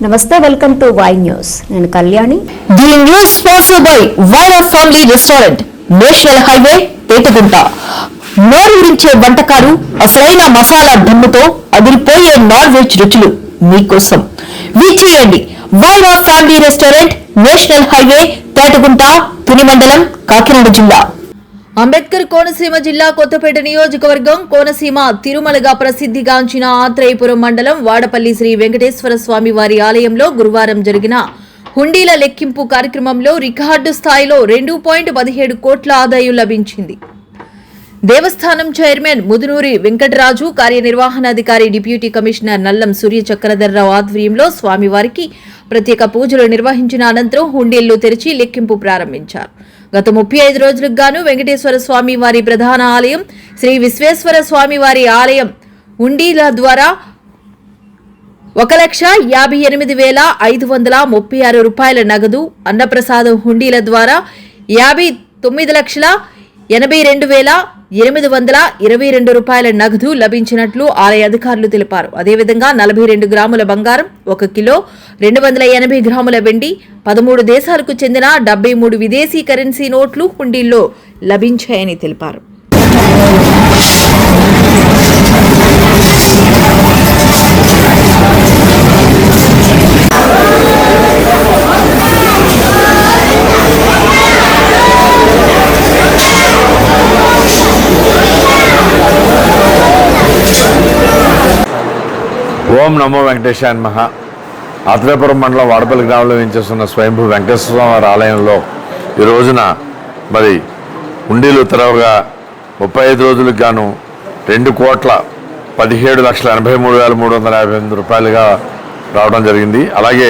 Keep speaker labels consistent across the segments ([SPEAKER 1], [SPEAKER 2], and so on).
[SPEAKER 1] నమస్తే, welcome to Y news. నేను Kalyani.
[SPEAKER 2] The news sponsored by Vaira family restaurant, national highway, Petagunta. నోరూరించే వంటకాలు, అసలైన మసాలా దమ్ముతో అదిరిపోయే నాన్ వెజ్ రుచులు మీకోసం. విచ్చేయండి Vaira family restaurant, national highway, Petagunta, Tuni మండలం, కాకినాడ జిల్లా. అంబేద్కర్ కోనసీమ జిల్లా కొత్తపేట నియోజకవర్గం కోనసీమ తిరుమలగా ప్రసిద్ధిగాంచిన ఆత్రేయపురం మండలం వాడపల్లి శ్రీ వెంకటేశ్వర స్వామి వారి ఆలయంలో గురువారం జరిగిన హుండీల లెక్కింపు కార్యక్రమంలో రికార్డు స్థాయిలో 2.17 కోట్ల ఆదాయం లభించింది. దేవస్థానం చైర్మన్ ముదునూరి వెంకటరాజు, కార్యనిర్వహణాధికారి డిప్యూటీ కమిషనర్ నల్లం సూర్య చక్రధర్రావు ఆధ్వర్యంలో స్వామివారికి ప్రత్యేక పూజలు నిర్వహించిన అనంతరం హుండీలను తెరిచి లెక్కింపు ప్రారంభించారు. గత 35 రోజులకు గాను వెంకటేశ్వర స్వామి వారి ప్రధాన ఆలయం, శ్రీ విశ్వేశ్వర స్వామి వారి ఆలయం హుండీల ద్వారా 1,58,536 రూపాయల నగదు, అన్నప్రసాదం హుండీల ద్వారా 59,82,822 రూపాయల నగదు లభించినట్లు ఆలయ అధికారులు తెలిపారు. అదేవిధంగా 42 గ్రాముల బంగారం, 1 కిలో, 280 గ్రాముల వెండి, 13 దేశాలకు చెందిన 73 విదేశీ కరెన్సీ నోట్లు హుండీల్లో లభించాయని తెలిపారు.
[SPEAKER 3] ఓం నమో వెంకటేశాయ నమః. ఆత్రేయపురం మండలం వాడపల్లి గ్రామంలో వేయించేస్తున్న స్వయంభూ వెంకటేశ్వర స్వామి వారి ఆలయంలో ఈ రోజున మరి హుండీలు తెరవగా 35 రోజులకు గాను 2,17,83,358 రూపాయలుగా రావడం జరిగింది. అలాగే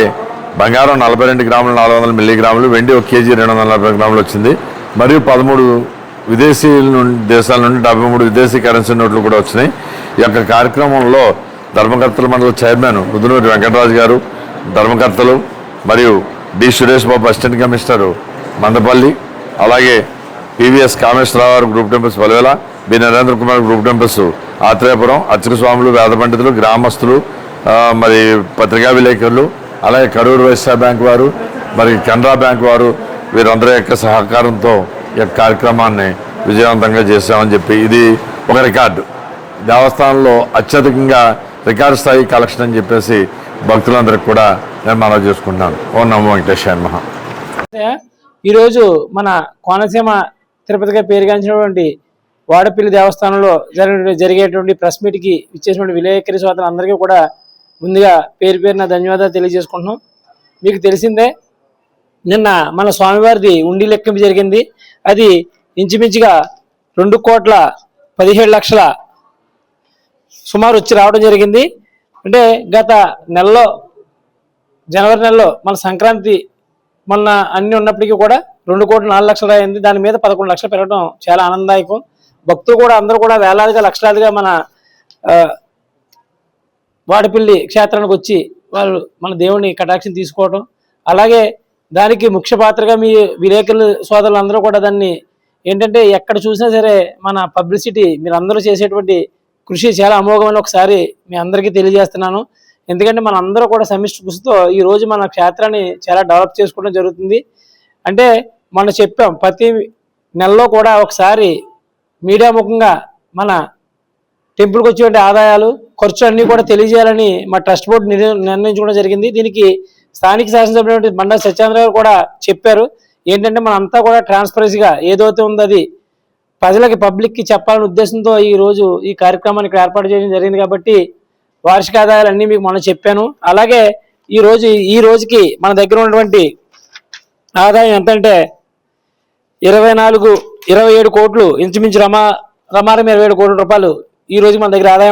[SPEAKER 3] బంగారం 42 గ్రాములు 400 మిల్లీగ్రాములు, వెండి 1 కేజీ 240 గ్రాములు వచ్చింది. మరియు 13 విదేశీ దేశాల నుండి 73 విదేశీ కరెన్సీ నోట్లు కూడా వచ్చినాయి. ఈ యొక్క కార్యక్రమంలో ధర్మకర్తల మండల చైర్మన్ ముదునూరి వెంకటరాజు గారు, ధర్మకర్తలు మరియు D Suresh Babu assistant commissioner Mandapalli, అలాగే పివిఎస్ కామేశ్వరరావు గారు group temples Paluvela, B Narendra Kumar group temples Atreyapuram, అర్చక స్వాములు, వేద పండితులు, గ్రామస్తులు, మరి పత్రికా విలేకరులు, అలాగే కరూరు వైశ్య బ్యాంక్ వారు, మరి కెనరా బ్యాంక్ వారు, వీరందరి యొక్క సహకారంతో ఈ యొక్క కార్యక్రమాన్ని విజయవంతంగా చేశామని చెప్పి ఇది ఒక రికార్డు. దేవస్థానంలో అత్యధికంగా రికార్డు స్థాయి కలెక్షన్ అని చెప్పేసి భక్తులందరికీ కూడా నేను మనవి చేసుకుంటున్నాను. ఓం నమో వెంకటేశాయ నమః.
[SPEAKER 4] ఈరోజు మన కోనసీమ తిరుపతిగా పేరుగాంచినటువంటి వాడపల్లి దేవస్థానంలో జరిగేటువంటి ప్రెస్ మీట్కి ఇచ్చేసినటువంటి విలేకరి సోదరులందరికీ కూడా ముందుగా పేరున ధన్యవాదాలు తెలియజేసుకుంటున్నాం. మీకు తెలిసిందే, నిన్న మన స్వామివారిది ఉండి లెక్కింపు జరిగింది. అది ఇంచుమించుగా 2,17,00,000 సుమారు వచ్చి రావడం జరిగింది. అంటే గత నెలలో, జనవరి నెలలో మన సంక్రాంతి మొన్న అన్ని ఉన్నప్పటికీ కూడా 2,04,00,000 అయింది. దాని మీద 11 లక్షలు పెరగడం చాలా ఆనందదాయకం. భక్తులు కూడా అందరూ కూడా వేలాదిగా లక్షలాదిగా మన వాడపల్లి క్షేత్రానికి వచ్చి వాళ్ళు మన దేవుని కటాక్షం తీసుకోవడం, అలాగే దానికి ముఖ్య పాత్రగా మీ విలేకరుల సోదరులు అందరూ కూడా దాన్ని ఏంటంటే ఎక్కడ చూసినా సరే మన పబ్లిసిటీ మీరందరూ చేసేటువంటి కృషి చాలా అమోఘమని ఒకసారి మీ అందరికీ తెలియజేస్తున్నాను. ఎందుకంటే మన అందరూ కూడా సమిష్టి కృషితో ఈరోజు మన క్షేత్రాన్ని చాలా డెవలప్ చేసుకోవడం జరుగుతుంది. అంటే మనం చెప్పాం, ప్రతి నెలలో కూడా ఒకసారి మీడియా ముఖంగా మన టెంపుల్కి వచ్చేటువంటి ఆదాయాలు, ఖర్చు అన్నీ కూడా తెలియజేయాలని మా ట్రస్ట్ బోర్డు నిర్ణయించుకోవడం జరిగింది. దీనికి స్థానిక శాసనసభ్యుడు బండా సత్యేంద్ర గారు కూడా చెప్పారు. ఏంటంటే మనంతా కూడా ట్రాన్స్పరెన్సీగా ఏదైతే ఉందో అది ప్రజలకి, పబ్లిక్కి చెప్పాలనే ఉద్దేశంతో ఈరోజు ఈ కార్యక్రమాన్ని ఇక్కడ ఏర్పాటు చేయడం జరిగింది. కాబట్టి వార్షిక ఆదాయాలు అన్నీ మీకు మనం చెప్పాను. అలాగే ఈ రోజుకి మన దగ్గర ఉన్నటువంటి ఆదాయం ఎంతంటే 27 కోట్లు, ఇంచుమించు రమారం 27 కోట్ల రూపాయలు ఈ రోజు మన దగ్గర ఆదాయం